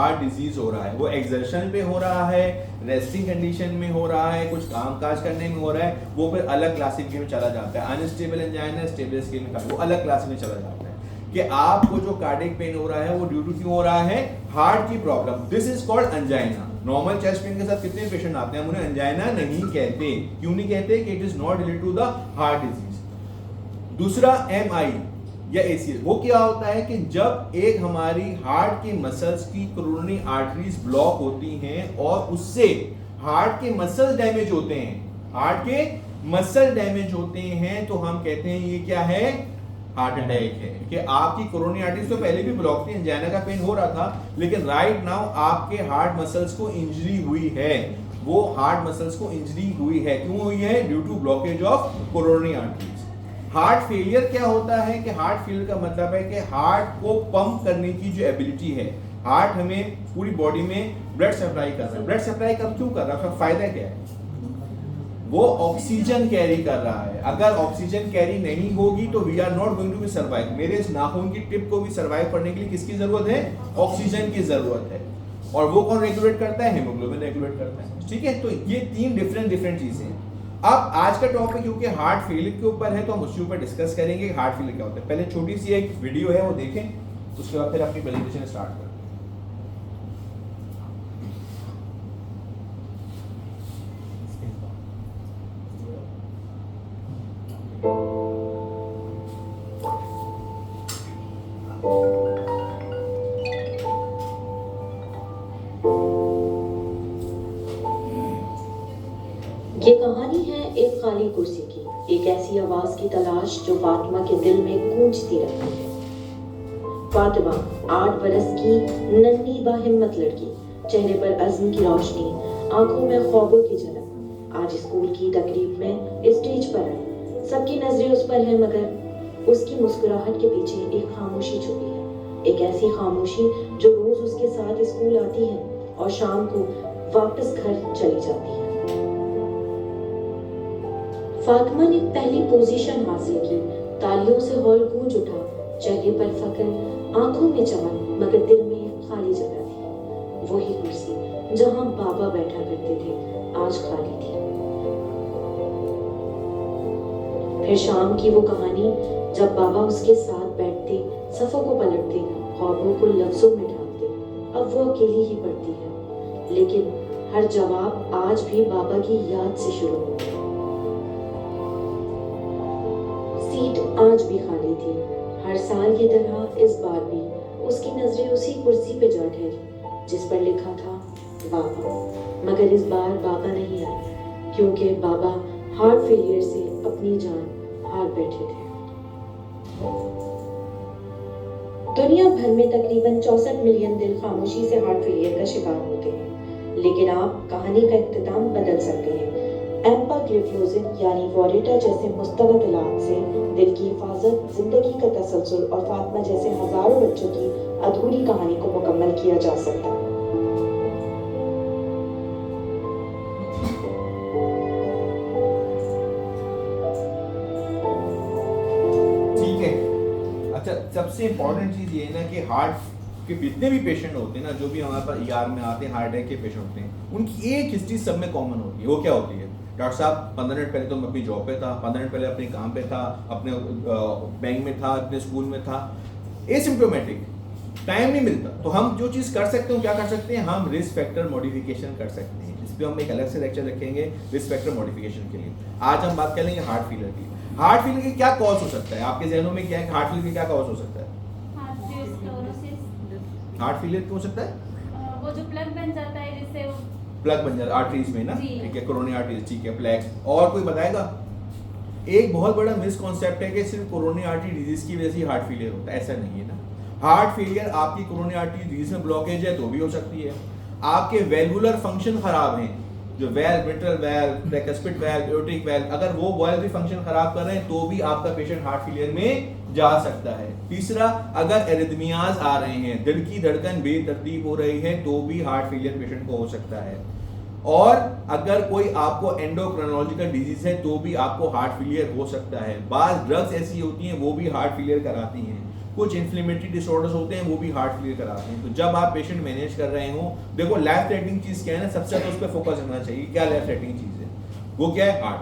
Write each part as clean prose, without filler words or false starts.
Heart disease हो रहा है, वो एक्सर्शन पे हो रहा है, रेस्टिंग कंडीशन में हो रहा है, कुछ काम काज करने में हो रहा है, वो फिर अलग क्लासिफिकेशन में चला जाता है। अनस्टेबल एंजाइना, स्टेबल स्किन में वो अलग क्लास में चला जाता है कि आपको जो कार्डियक पेन हो रहा है वो ड्यू टू क्यों हो रहा है, हार्ट की problem. This is called angina. Normal chest pain के साथ कितने पेशेंट आते हैं, हम उन्हें अंजाइना नहीं कहते। क्यों नहीं कहते? कि it is not related to the heart disease. दूसरा MI या ACL, वो क्या होता है कि जब एक हमारी हार्ट की मसल्स की कोरोनरी आर्टरीज ब्लॉक होती हैं और उससे हार्ट के मसल डैमेज होते हैं, हार्ट के मसल डैमेज होते हैं, तो हम कहते हैं ये क्या है, हार्ट अटैक है। कि आपकी कोरोनरी आर्टरीज तो पहले भी ब्लॉक थी, एंजाइना का पेन हो रहा था, लेकिन राइट नाउ आपके हार्ट मसल्स को इंजरी हुई है, वो हार्ट मसल्स को इंजरी हुई है। क्यों हुई है? Due to blockage of coronary arteries. Heart failure क्या होता है कि हार्ट फेलियर का मतलब है कि हार्ट को पंप करने की जो एबिलिटी है, हार्ट हमें पूरी बॉडी में ब्लड सप्लाई कर रहा है। ब्लड सप्लाई कब क्यों कर रहा है? उसका फायदा क्या है? वो ऑक्सीजन कैरी कर रहा है। अगर ऑक्सीजन कैरी नहीं होगी तो we are not going to be survive. मेरे इस नाखून की टिप को भी सर्वाइव करने के लिए किसकी जरूरत है? ऑक्सीजन की जरूरत है। और वो कौन रेगुलेट करता है? हेमोग्लोबिन रेगुलेट करता है। ठीक है, तो ये तीन डिफरेंट चीजें हैं। अब आज का टॉपिक क्योंकि हार्ट फेलियर के ऊपर है तो हम उसके ऊपर डिस्कस करेंगे हार्ट फेलियर क्या होता है। पहले छोटी सी एक वीडियो है, वो देखें, उसके बाद फिर अपनी प्रेजेंटेशन स्टार्ट करें। ये कहानी है एक खाली कुर्सी की, एक ऐसी आवाज की तलाश जो फातिमा के दिल में गूंजती रहती है। फातिमा 8 बरस की नन्ही बाहिम्मत लड़की, चेहरे पर अज़्म की रोशनी, आंखों में ख्वाबों की झलक। आज स्कूल की तकरीब में स्टेज पर आई, सबकी नजरें उस पर है, मगर उसकी मुस्कुराहट के पीछे एक खामोशी छुपी है। एक ऐसी खामोशी जो रोज उसके साथ स्कूल आती है और शाम को वापस घर चली जाती है। फातिमा ने पहली पोजीशन हासिल की, तालियों से हॉल गूंज उठा, चेहरे पर फक्र, आंखों में चमक, मगर दिल में एक खाली जगह थी। वही कुर्सी जहां बाबा बैठा करते थे आज खाली थी। फिर शाम की वो कहानी, जब बाबा उसके साथ बैठते, सफों को पलटते, ख्वाबों को लफ्जों में ढालते। अब वो अकेली ही पढ़ती है, लेकिन हर जवाब आज भी बाबा की याद से शुरू होता है। सीट आज भी खाली थी। हर साल की तरह इस बार भी उसकी नजरें उसी कुर्सी पे जा ठहरी जिस पर लिखा था बाबा। मगर इस बार बाबा नहीं आए, क्योंकि बाबा हार्ट फेलियर से अपनी जान हार बैठे थे। दुनिया भर में तकरीबन 64 मिलियन दिल खामोशी से हार्ट फेलियर का शिकार होते हैं, लेकिन आप कहानी का इख्तिताम बदल सकते हैं। एम्पाग्लिफ्लोजिन यानी वॉरेटा जैसे मुस्तबत इलाज से दिल की हिफाजत, जिंदगी का तसलसल और फातिमा जैसे हजारों बच्चों की अधूरी कहानी को मुकम्मल किया जा सकता है। ठीक है, अच्छा, सबसे इंपॉर्टेंट चीज ये है ना कि हार्ट के जितने भी पेशेंट होते हैं ना, जो भी हमारे पास ER में आते हैं, हार्ट अटैक के पेशेंट होते हैं, उनकी एक हिस्ट्री सब में कॉमन होती है। वो क्या होती है? डॉक्टर साहब 15 मिनट पहले तो मैं अपनी जॉब पे था, 15 मिनट पहले अपने काम पे था, अपने बैंक में था, अपने स्कूल में था, एसिम्प्टोमेटिक, टाइम नहीं मिलता। तो हम जो चीज़ कर सकते हैं, क्या कर सकते हैं? हम रिस्क फैक्टर मॉडिफिकेशन कर सकते हैं। इस पर हम एक अलग से लेक्चर रखेंगे रिस्क फैक्टर मॉडिफिकेशन के लिए। आज हम बात करेंगे हार्ट फेलियर की। हार्ट फेलियर के क्या कॉज हो सकता है? आपके जहनों में क्या है? हार्ट फेलियर के क्या कॉज हो सकता है? हार्ट फेलियर क्यों हो सकता है? वो जो प्लग बन जाता है, जिससे प्लग बन जाता है आर्टरीज में ना, ठीक है, कोरोनरी आर्टरीज, ठीक है, प्लग। और कोई बताएगा? एक बहुत बड़ा मिसकॉन्सेप्ट है कि सिर्फ कोरोनरी आर्टरी डिजीज की वजह से हार्ट फेलियर होता है। ऐसा नहीं है ना। हार्ट फेलियर आपकी कोरोनरी आर्टरी डिजीज में ब्लॉकेज है तो भी हो सकती है। आपके वेलुलर फंक्शन खराब हैं, जो valve, mitral valve, tricuspid valve, aortic valve, अगर वो वेल्व भी फंक्शन खराब कर रहे हैं तो भी आपका पेशेंट हार्ट फेलियर में जा सकता है। तीसरा, अगर एरिथमियाज आ रहे हैं, दिल की धड़कन बेतरतीब हो रही है, तो भी हार्ट फेलियर पेशेंट को हो सकता है। और अगर कोई आपको एंडोक्राइनोलॉजिकल डिजीज है तो भी आपको हार्ट फेलियर हो सकता है। बाज़ ड्रग्स ऐसी होती हैं वो भी हार्ट फेलियर कराती हैं। कुछ इन्फ्लेमेटरी डिसऑर्डर्स होते हैं वो भी हार्ट फेलियर कराते हैं। तो जब आप पेशेंट मैनेज कर रहे हो, देखो लाइफ थ्रेटनिंग चीज क्या है ना, सबसे ज्यादा उस पर फोकस करना चाहिए। क्या लाइफ थ्रेटनिंग चीज है? वो क्या है?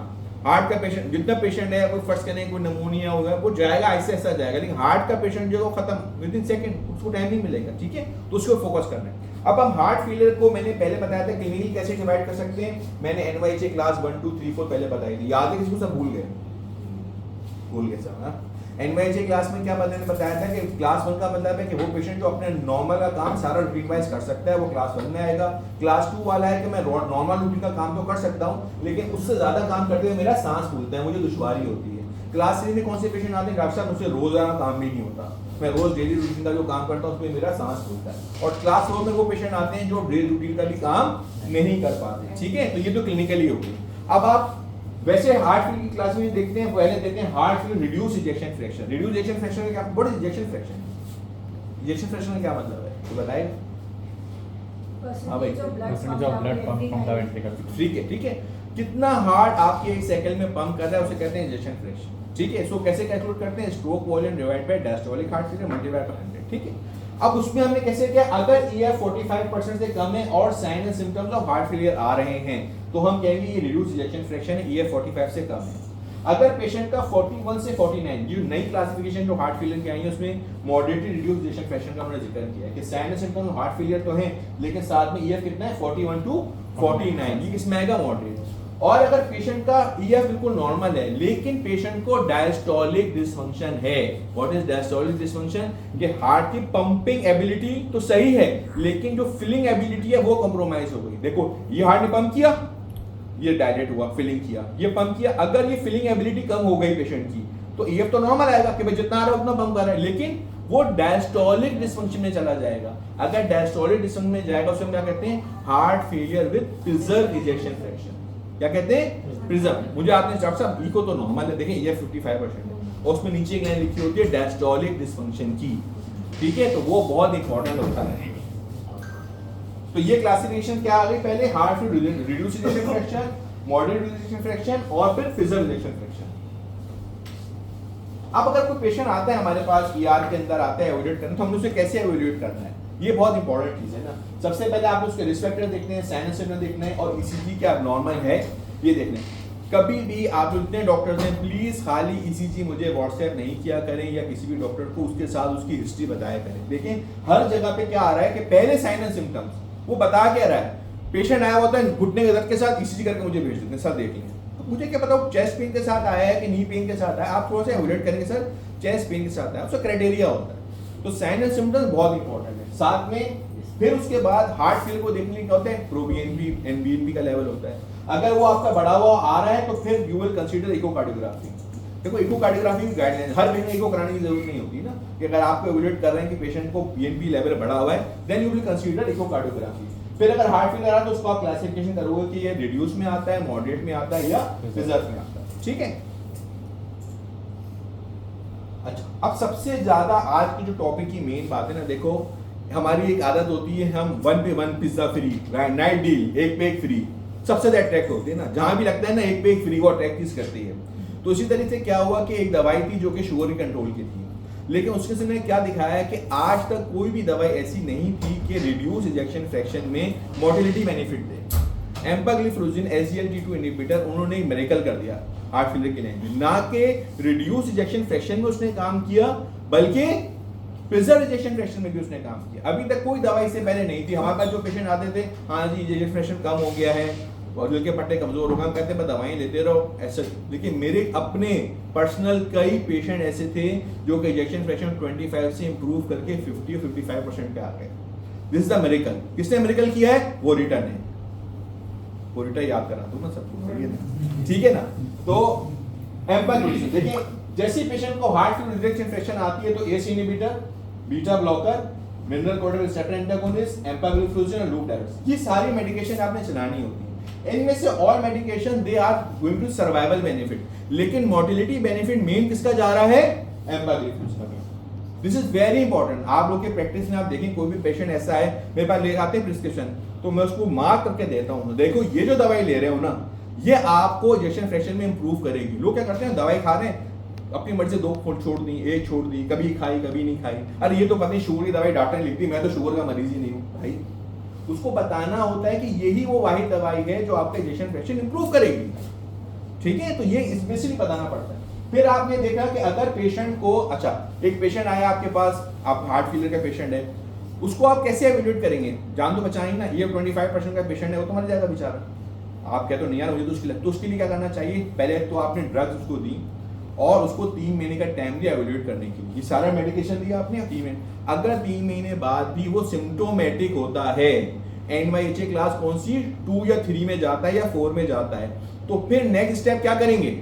हार्ट का पेशेंट, जितना पेशेंट है, कोई फर्स्ट करें कोई नमूनिया होगा, वो जाएगा ऐसे ऐसा जाएगा, लेकिन हार्ट का पेशेंट जो खत्म विद इन सेकंड, उसको टाइम नहीं मिलेगा, ठीक है? तो उसको फोकस करना है। अब हम हार्ट फेलियर को मैंने पहले बताया था क्लिनिकली कैसे डिवाइड कर सकते हैं, मैंने NYHA क्लास 1 2 3 4 पहले बताई थी, याद है किसी को? सब भूल गए सब। हाँ, NYHA क्लास में क्या मैंने बताया था कि क्लास 1 का मतलब है कि वो पेशेंट जो अपने नॉर्मल का काम सारा रूटीन वाइज कर सकता है, वो क्लास 1 में आएगा। क्लास 2 वाला है कि मैं नॉर्मल रूटीन का काम तो कर सकता हूँ, लेकिन उससे ज्यादा काम करते हुए मेरा सांस फूलता है, मुझे दुश्वारी होती है। क्लास 3 में कौन से पेशेंट आते हैं? डॉक्टर साहब मुझसे रोजाना काम भी नहीं होता, मैं रोज डेली रूटीन का जो काम करता हूँ उसमें मेरा सांस फूलता है। और क्लास 4 में वो पेशेंट आते हैं जो डेली रूटीन का भी काम नहीं कर पाते, ठीक है? तो ये तो क्लिनिकली हो गई। अब आप वैसे हार्ट फेलियर की क्लास में देखते हैं, पहले देखते हैं heart failure reduce ejection fraction. Reduce ejection fraction का क्या? What is ejection fraction? Ejection fraction का क्या मतलब है तो बताइए। हाँ भाई, blood pump from the ventricle. ठीक है, कितना हार्ट आपके एक सेकंड में पंप कर रहा है उसे कहते हैं इजेक्शन फ्रैक्शन, ठीक है? इसको कैसे कैलकुलेट करते हैं? Stroke volume divide by diastolic heart failure multiply by 100, ठीक है? अब उसमें हमने कैसे किया, अगर EF 45% से कम है और sign and symptoms of heart failure आ रहे हैं तो हम कहेंगे ये रिड्यूस इजेक्शन फ्रैक्शन है, EF 45 से कम है। अगर पेशेंट का 41 से 49, जो नई क्लासिफिकेशन जो हार्ट फेलियर की आई है उसमें मॉडरेटली रिड्यूस इजेक्शन फ्रैक्शन का हमने जिक्र किया है कि sign and symptoms of heart failure तो है, लेकिन साथ में EF कितना है? 41 to 49, ये किसमें आएगा? मॉडरेट। और अगर पेशेंट का EF बिल्कुल नॉर्मल है लेकिन पेशेंट को डायस्टोलिक डिसफंक्शन है, व्हाट इज डायस्टोलिक डिसफंक्शन? कि हार्ट की पंपिंग एबिलिटी तो सही है लेकिन जो फिलिंग एबिलिटी है वो कंप्रोमाइज हो गई। देखो ये हार्ट ने पंप किया, ये डायलेट हुआ, फिलिंग किया, ये पंप किया, अगर ये फिलिंग एबिलिटी कम हो गई पेशेंट की तो EF तो नॉर्मल आएगा कि भाई जितना आ रहा है उतना पंप कर रहा है, लेकिन वो डायस्टोलिक डिसफंक्शन में चला जाएगा। अगर डायस्टोलिक डिसफंक्शन में जाएगा उसे हम क्या कहते हैं? Heart failure with preserve ejection fraction. क्या कहते हैं? प्रिजर्व। मुझे आपने डॉक्टर साहब इको तो नॉर्मल है, देखें EF 55% है और उसमें नीचे एक लाइन लिखी होती है डायस्टोलिक डिसफंक्शन की, ठीक है? तो वो बहुत इंपॉर्टेंट होता है। तो ये क्लासिफिकेशन क्या आ गई? पहले heart failure reduce ejection fraction, moderate ejection fraction और फिर प्रिजर्व इजेक्शन फ्रैक्शन। अब अगर कोई पेशेंट आता है हमारे पास ER के अंदर आता है एवोल्यूट करना, तो हमने उसे कैसे एवोल्यूट करना है? ये बहुत इंपॉर्टेंट चीज है ना। सबसे पहले आप उसके रिस्क फैक्टर देखने हैं, साइन एंड सिम्टम देखना है और ECG क्या नॉर्मल है ये देखना है। कभी भी आप जितने डॉक्टर्स हैं प्लीज खाली ECG मुझे व्हाट्सएप नहीं किया करें या किसी भी डॉक्टर को उसके साथ उसकी हिस्ट्री बताया करें। देखें हर जगह पे क्या आ रहा है कि पहले साइन एंड सिम्टम्स वो बता क्या रहा है, पेशेंट आया होता है घुटने के दर्द के साथ ECG करके मुझे भेज देते हैं, सर देख लें। तो मुझे क्या पता चेस्ट पेन के साथ आया है कि नी पेन के साथ आया, आप थोड़ा सा एवोल्यूट करेंगे सर चेस्ट पेन के साथ आया, उसका क्राइटेरिया होता है। तो साइन एंड सिम्टम्स बहुत इंपॉर्टेंट है। साथ में फिर उसके बाद हार्ट फेलियर को देखने क्या होता है? प्रोबीएनपी NBNP का लेवल होता है। अगर वो आपका बढ़ा हुआ आ रहा है तो फिर यू विल कंसीडर इकोकार्डियोग्राफी। देखो इकोकार्डियोग्राफी की गाइडलाइन, हर पेशेंट इको कराने की जरूरत नहीं होती ना, कि अगर आपको एवोल्यूट कर रहे हैं कि पेशेंट को BNP लेवल बढ़ा हुआ है then you will consider echocardiography. फिर अगर हार्ट फेलियर आ रहा है तो उसको आप क्लासिफिकेशन करोगे कि ये रिड्यूस में आता है, मॉडरेट में आता है या प्रिजर्व में आता है, ठीक है? अच्छा, अब सबसे ज्यादा आज की जो टॉपिक की मेन बात है ना, देखो हमारी एक आदत होती है हम 1 पे 1 पिज्जा फ्री, नाइट डील, एक पे एक फ्री, सबसे ज्यादा अट्रैक्ट होते हैं ना, जहां भी लगता है ना एक पे एक फ्री वो अट्रैक्ट करती है। तो इसी तरीके से क्या हुआ कि एक दवाई थी जो कि शुगर की कंट्रोल की थी, लेकिन उसके समय क्या दिखाया है कि आज तक कोई भी दवाई ऐसी नहीं थी कि रिड्यूस इजेक्शन फ्रैक्शन में मोर्टेलिटी बेनिफिट दे। एम्पाग्लिफ्लोजिन SGLT2 इनहिबिटर उन्होंने एक मिरेकल कर दिया हार्ट फेलियर के लिए, ना कि रिड्यूस इजेक्शन फ्रैक्शन में उसने काम किया बल्कि प्रिजर्व इजेक्शन फ्रैक्शन में भी उसने काम किया। अभी तक कोई दवाई से पहले नहीं थी। हमारे पास जो पेशेंट आते थे, हाँ जी इजेक्शन फ्रैक्शन कम हो गया है और दिल के पट्टे कमजोर हो गए, हम कहते हैं दवाएं लेते रहो ऐसा। लेकिन मेरे अपने पर्सनल कई पेशेंट ऐसे थे जो कि इजेक्शन फ्रैक्शन 25 से इंप्रूव करके 50 और 55% पे आ गए। This is the miracle. किसने मिरेकल किया है? वो रिटर्न है। वो रिटर्न याद करा दूं ना सबको, ठीक है ना? तो एम्पाग्लिफ्लोजिन देखिए, जैसे पेशेंट को हार्ट फेलियर इजेक्शन फ्रैक्शन आती है तो ACE inhibitor, beta blocker, mineral कोडेड रिसेप्टर एंटागोनिस्ट, एम्पाग्लिफ्लोजिन और लूप डायरेक्टर्स, ये सारी मेडिकेशन आपने चलानी होती है। इनमें से all medication they are going to survival benefit, लेकिन मोर्टेलिटी बेनिफिट मेन किसका जा रहा है? एम्पाग्लिफ्लोजिन का। This is very important. आप लोग के प्रैक्टिस में आप देखें कोई भी पेशेंट ऐसा है मेरे पास ले आते हैं प्रिस्क्रिप्शन, तो मैं उसको मार्क करके देता हूँ, देखो ये जो दवाई ले रहे हो ना ये आपको इजेक्शन फ्रैक्शन में इंप्रूव करेगी। लोग क्या करते हैं दवाई खा रहे हैं अपनी मर्जी से 2 छोड़ दी, 1 छोड़ दी, कभी खाई कभी नहीं खाई। अरे ये तो पता नहीं शुगर की दवाई डॉक्टर ने लिख दी, मैं तो शुगर का मरीज ही नहीं हूँ भाई। उसको बताना होता है कि यही वो वाहिद दवाई है जो आपका इजेक्शन फ्रैक्शन इंप्रूव करेगी, ठीक है। तो ये स्पेशली बताना पड़ता है। फिर आपने देखा कि अगर पेशेंट को, अच्छा एक पेशेंट आया आपके पास, आप हार्ट फेलियर का पेशेंट है, उसको आप कैसे एवेल्यूएट करेंगे? जान तो बचाएंगे ना। ये 25% का पेशेंट है, वो तो मर जाएगा बेचारा। आप कहते हो नहीं यार मुझे तो उसके लिए क्या करना चाहिए? पहले तो आपने ड्रग्स उसको दी और उसको 3 महीने का टाइम दिया एवेल्यूएट करने के लिए। ये सारा मेडिकेशन दिया आपने 3 महीने। अगर 3 महीने बाद भी वो सिम्टोमेटिक होता है, NYHA क्लास कौन सी 2 या 3 में जाता है या 4 में जाता है, तो फिर नेक्स्ट स्टेप क्या करेंगे?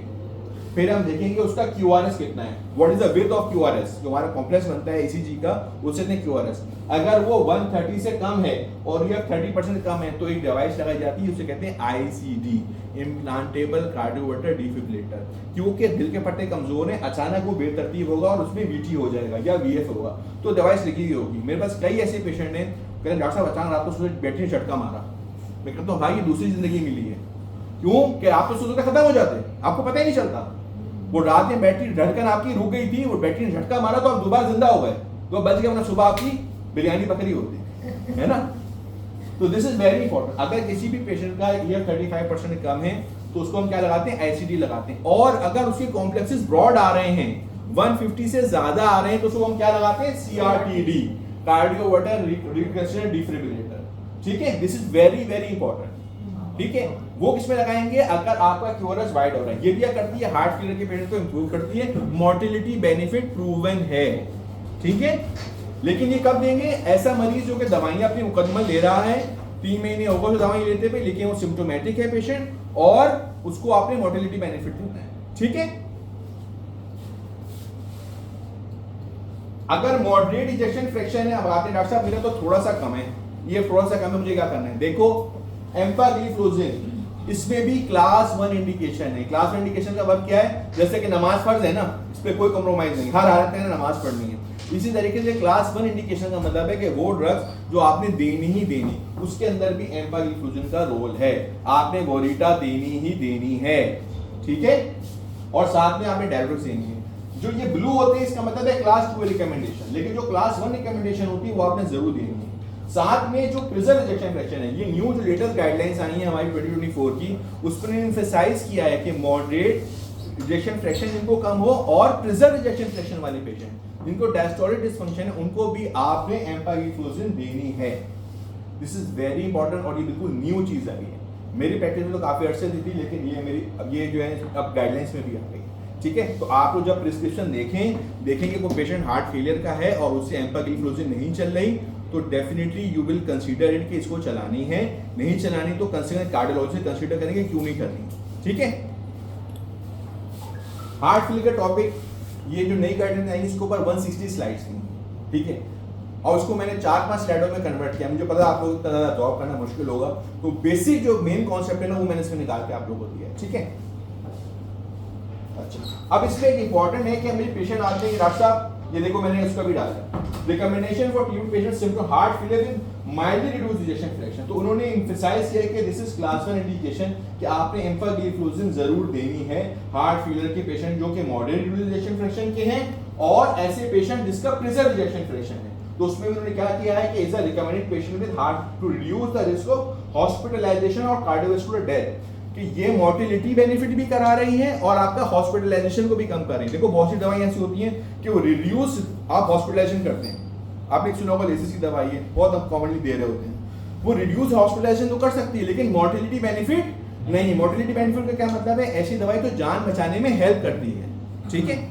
फिर हम देखेंगे उसका QRS कितना है, what is the width of QRS, जो हमारा कॉम्प्लेक्स बनता है ECG का, उससे ने QRS। अगर वो 130 से कम है और ये 30% कम है तो एक डिवाइस लगाई जाती है, उसे कहते हैं ICD, इम्प्लांटेबल कार्डियोवर्टर डिफिब्रिलेटर। क्योंकि दिल के पट्टे कमजोर हैं, अचानक वो बेतरतीब होगा और उसमें VT हो जाएगा या VF होगा, तो डिवाइस लिखी हुई होगी। मेरे पास कई ऐसे पेशेंट हैं, कहते डॉक्टर साहब अचानक रात को बैटरी ने झटका मारा। मैं कहता हूँ भाई ये दूसरी जिंदगी मिली है। क्यों? कि आप तो सोचते खत्म हो जाते, आपको पता ही नहीं चलता। वो रात में बैटरी धड़कन आपकी रुक गई थी, वो बैटरी ने झटका मारा तो आप दोबारा जिंदा हो गए, तो बच गए, वरना सुबह आपकी बिरयानी बकरी होती है ना। तो दिस इज वेरी इंपॉर्टेंट। अगर किसी भी पेशेंट का ये 35% कम है तो उसको हम क्या लगाते हैं? ICD लगाते हैं। और अगर उसके कॉम्प्लेक्सेस ब्रॉड आ रहे हैं, 150 से ज्यादा आ रहे हैं, तो उसको हम क्या लगाते हैं? CRTD, कार्डियोवर्टर रिकंसिडर डिफिब्रिलेटर, ठीक है। This is very very important, ठीक है। वो किसमें लगाएंगे? अगर आपका QRS वाइड हो रहा है। ये भी करती है हार्ट फेलियर के पेशेंट को इंप्रूव करती है, मोर्टेलिटी बेनिफिट प्रूवन है, ठीक है। लेकिन ये कब देंगे? ऐसा मरीज जो कि दवाइयां अपनी मुकम्मल ले रहा है, 3 महीने हो गए दवाई लेते हुए, लेकिन वो सिम्टोमेटिक है पेशेंट, और उसको आपने मोर्टेलिटी बेनिफिट देना है, ठीक है। अगर मॉडरेट इजेक्शन फ्रैक्शन है, अब आते हैं डॉक्टर साहब मेरा तो थोड़ा सा कम है, ये थोड़ा सा कम है, मुझे क्या करना है? देखो एम्पाग्लिफ्लोजिन, इसमें भी क्लास 1 इंडिकेशन है। क्लास 1 इंडिकेशन का वर्क क्या है? जैसे कि नमाज फर्ज है ना, इस पे कोई कॉम्प्रोमाइज नहीं, हर हालत में नमाज पढ़नी है। इसी तरीके से क्लास 1 इंडिकेशन का मतलब है कि वो ड्रग्स जो आपने देनी ही देनी, उसके अंदर भी एम्पाग्लिफ्लोजिन का रोल है। आपने वोरिटा देनी ही देनी है, ठीक है, और साथ में आपने डायरेक्ट देनी है। जो ये ब्लू होते हैं इसका मतलब है क्लास 2 रिकमेंडेशन, लेकिन जो क्लास 1 रिकमेंडेशन होती है वो आपने जरूर देनी है। साथ में जो प्रिजर्व इजेक्शन फ्रैक्शन है, ये न्यू जो लेटेस्ट गाइडलाइंस आई है हमारी 2024 की, उसने एम्फसाइज किया है कि मॉडरेट इजेक्शन फ्रैक्शन जिनको कम हो और प्रिजर्व इजेक्शन फ्रैक्शन वाले पेशेंट जिनको डायस्टोलिक डिसफंक्शन है, उनको भी आपने एम्पाग्लिफ्लोजिन देनी है। दिस इज वेरी इंपॉर्टेंट और ये बिल्कुल न्यू चीज आई है। मेरी प्रैक्टिस में तो काफी अर्से दी थी, लेकिन ये मेरी अब ये जो है अब गाइडलाइंस में भी आ गई, ठीक है। तो आप लोग जब प्रिस्क्रिप्शन देखेंगे वो पेशेंट हार्ट फेलियर का है और उससे एम्पाग्लिफ्लोजिन नहीं चल रही, तो definitely you will consider it कि इसको चलानी है। नहीं चलानी तो कंसीडर कार्डियोलॉजिस्ट कंसीडर करेंगे क्यों नहीं करनी, ठीक है। हार्ट फेलियर का टॉपिक, ये जो नई गाइडलाइन आई इसके ऊपर 160 स्लाइड्स थी, ठीक है, और उसको मैंने 4-5 स्लाइडों में कन्वर्ट किया। मुझे पता आप लोगों को ज़्यादा जॉब करना मुश्किल होगा, तो बेसिक जो मेन कॉन्सेप्ट है ना वो मैंने इसमें निकाल के आप लोगों को दिया है, ठीक है। अच्छा, अब इसमें एक इंपॉर्टेंट है कि मेरे पेशेंट आते हैं डॉक्टर साहब, ये देखो मैंने उसका भी डाला, recommendation for treat patient symptom heart failure with mildly reduced ejection fraction. तो उन्होंने एम्फसाइज किया कि दिस इज क्लास 1 इंडिकेशन कि आपने एम्पाग्लिफ्लोजिन जरूर देनी है हार्ट फेलियर के पेशेंट जो कि मॉडरेट रिड्यूस्ड इजेक्शन फ्रैक्शन के हैं, और ऐसे पेशेंट जिसका प्रिजर्व इजेक्शन फ्रैक्शन है। तो उसमें उन्होंने क्या किया है कि is a recommended patient with heart to reduce the risk of hospitalisation और कार्डियोवैस्कुलर डेथ, कि ये मोर्टेलिटी बेनिफिट भी करा रही है और आपका हॉस्पिटलाइजेशन को भी कम कर रही है। देखो बहुत सी दवाइयां ऐसी होती हैं कि वो रिड्यूस आप हॉस्पिटलाइजेशन करते हैं, आपने एक सुना होगा लेसिस की दवाई है, बहुत हम कॉमनली दे रहे होते हैं, वो रिड्यूस हॉस्पिटलाइजेशन तो कर सकती है लेकिन मोर्टेलिटी बेनिफिट नहीं। मोर्टेलिटी बेनिफिट का क्या मतलब है? ऐसी दवाई तो जान बचाने में हेल्प करती है, ठीक है।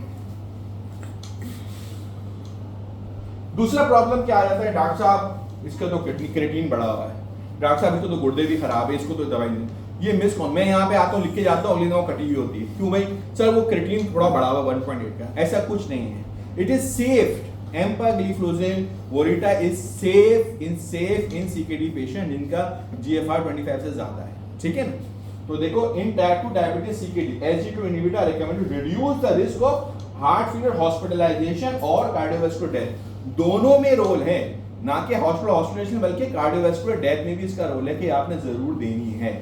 दूसरा प्रॉब्लम क्या आ जाता है, डॉक्टर साहब इसका तो क्रिएटिनिन बढ़ा हुआ है, डॉक्टर साहब इसको तो गुर्दे भी खराब है, इसको तो दवाई नहीं। ये मिस कौन, मैं यहाँ पे आता हूँ लिख के जाता हूँ, अगली दवा कटी हुई होती है। क्यों भाई? सर वो क्रिएटिनिन थोड़ा बढ़ा हुआ 1.8 का, ऐसा कुछ नहीं है। इट इज सेफ, एम्पाग्लिफ्लोजिन वोरिटा is safe in CKD patient जिनका GFR 25 से ज्यादा है, ठीक है ना। तो देखो in type 2 diabetes CKD SGLT2 inhibitor recommended to reduce the risk of heart failure, hospitalization और कार्डियोवैस्कुलर डेथ, दोनों में रोल है, ना कि हॉस्पिटलाइजेशन बल्कि कार्डियोवैस्कुलर डेथ में भी इसका रोल है कि आपने जरूर देनी है,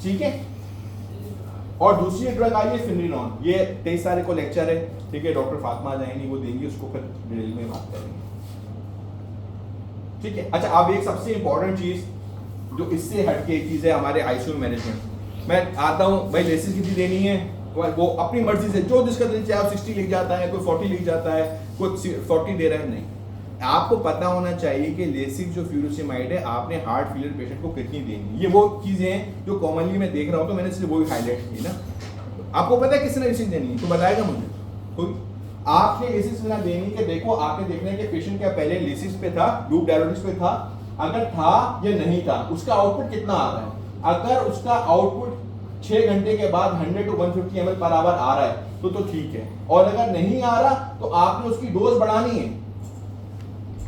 ठीक है। और दूसरी ड्रग आई है फिनरिनॉन, ये 23 तारीख को लेक्चर है, ठीक है, डॉक्टर फातिमा जाएंगी, वो देंगी, उसको फिर डिटेल में बात करेंगे, ठीक है। अच्छा, अब एक सबसे इंपॉर्टेंट चीज जो इससे हटके एक चीज है हमारे आईसीयू मैनेजमेंट। मैं आता हूँ भाई, लेसिस कितनी देनी है, वो अपनी मर्जी से जो जिसका दिल चाहे 60 लिख जाता है, कोई 40 लिख जाता है, कोई 40 दे रहा है, नहीं। आपको पता होना चाहिए कि लेसिक जो फ्यूरोसेमाइड है आपने हार्ट फेलियर पेशेंट को कितनी देनी है। ये वो चीजें हैं जो कॉमनली मैं देख रहा हूँ, तो मैंने सिर्फ वो ही हाईलाइट की ना। आपको पता है किसने लेसिक देनी है, तो बताएगा मुझे कोई। आपने लेसिस ना देनी कि देखो, आपने देखना है कि पेशेंट क्या पहले लेसिस पे था, लूप डायलिसिस पे था, अगर था या नहीं था, उसका आउटपुट कितना आ रहा है। अगर उसका आउटपुट 6 घंटे के बाद 100 to 150 ml पर आवर आ रहा है तो ठीक है, और अगर नहीं आ रहा तो आपने उसकी डोज बढ़ानी है।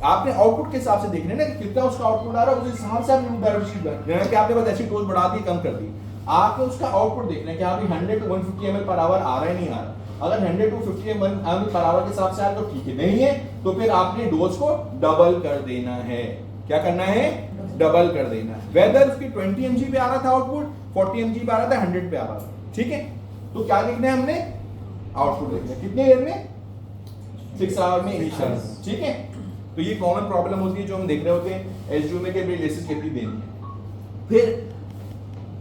आपने आउटपुट के हिसाब से देखना है ना कि कितना उसका आउटपुट आ रहा है, उस हिसाब से आपने डायलिसिस करना है कि आपने बस ऐसी डोज बढ़ा दी, कम कर दी। आपने उसका आउटपुट देखना है कि आप 100 to 150 ml पर आवर आ रहा है, नहीं आ रहा। अगर 100 to 50 ml पर आवर के हिसाब से आ रहा है तो ठीक है, नहीं है तो फिर आपने डोज को डबल कर देना है। क्या करना है? डबल कर देना है। वेदर उसकी 20 mg पे आ रहा था आउटपुट, 40 mg पे आ रहा था, 100 पे आ रहा था, ठीक है। तो क्या देखना है हमने? आउटपुट देखना है। कितने देर में? 6 आवर में इनिशियल, ठीक है। तो ये कॉमन प्रॉब्लम होती है जो हम देख रहे होते हैं एसडीओ में, के लेसिस कितनी देनी है। फिर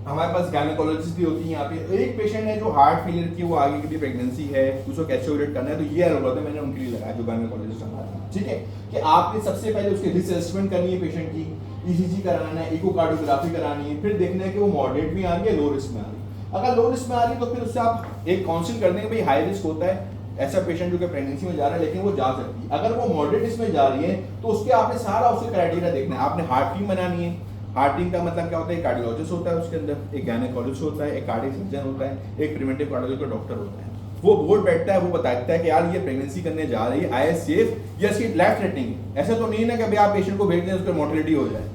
हमारे पास गायनेकोलॉजिस्ट भी होती है यहाँ पे। एक पेशेंट है जो हार्ट फेलियर की, वो आगे की भी प्रेगनेंसी है, उसको कैसे ऑपरेट करना है, तो ये एल्गोरिथम मैंने उनके लिए लगाया जो गायनेकोलॉजिस्ट हमारे, ठीक है। कि आपने सबसे पहले उसकी रिस्क असेसमेंट करनी है पेशेंट की, ईसीजी कराना है, इकोकार्डियोग्राफी करानी है, फिर देखना है कि वो मॉडरेट में आ रही है, लो रिस्क में आ रही है। अगर लो रिस्क में आ रही है तो फिर उससे आप एक काउंसिल कर देंगे, भाई हाई रिस्क होता है ऐसा पेशेंट जो कि प्रेगनेंसी में जा रहा है, लेकिन वो जा सकती है। अगर वो मॉडरेट इसमें जा रही है तो उसके आपने सारा उसके क्राइटेरिया देखना है। आपने हार्ट टीम बनानी है। हार्ट टीम का मतलब क्या होता है? एक कार्डियोलॉजिस्ट होता है उसके अंदर, एक गायनेकोलॉजिस्ट होता है, एक कार्डियक सर्जन होता है, एक प्रिवेंटिव कार्डियोलॉजी का डॉक्टर होता है। वो बोर्ड बैठता है, वो बताता है कि यार ये प्रेगनेंसी करने जा रही है, आई एस सेफ या इसकी लाइफ थ्रेटनिंग है। ऐसा तो नहीं है ना कि अभी आप पेशेंट को भेज दें उसकी मोर्टेलिटी हो जाए,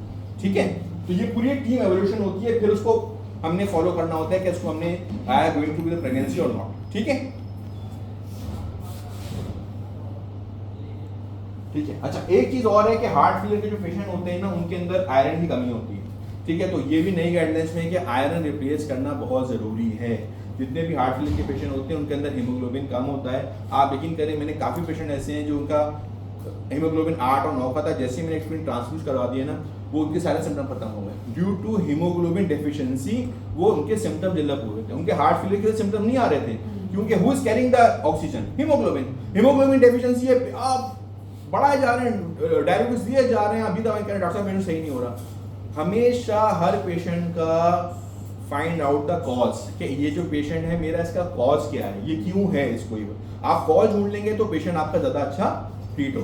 ठीक है। तो ये पूरी टीम एवोल्यूशन होती है, फिर उसको हमने फॉलो करना होता है कि उसको हमने आया going to be the pregnancy और नॉट, ठीक है, ठीक है। अच्छा, एक चीज और है कि हार्ट फेलियर के जो पेशेंट होते हैं ना, उनके अंदर आयरन की कमी होती है, ठीक है। तो ये भी नई गाइडलाइंस में है कि आयरन रिप्लेस करना बहुत जरूरी है। जितने भी हार्ट फेलियर के पेशेंट होते हैं उनके अंदर हीमोग्लोबिन कम होता है। आप यकीन करें, मैंने काफी पेशेंट ऐसे हैं जो उनका हीमोग्लोबिन 8 और 9 का था, जैसे मैंने एक्सपीरियंस ट्रांसफ्यूज करवा दिया ना, वो उनके सारे सिम्टम खत्म हो गए। ड्यू टू हीमोग्लोबिन डेफिशिएंसी वो उनके सिम्टम डेवलप हो गए थे। उनके हार्ट फेलियर के सिम्टम नहीं आ रहे थे क्योंकि who is carrying the oxygen? Haemoglobin deficiency है। आप बढ़ाए जा रहे हैं, डायलिसिस दिए जा रहे हैं, अभी दवाई करें, डॉक्टर साहब पेशेंट सही नहीं हो रहा। हमेशा हर पेशेंट का फाइंड आउट द कॉज कि ये जो पेशेंट है मेरा, इसका कॉज क्या है, ये क्यों है, इसको आप कॉज ढूंढ लेंगे तो पेशेंट आपका ज्यादा अच्छा ट्रीट होगा।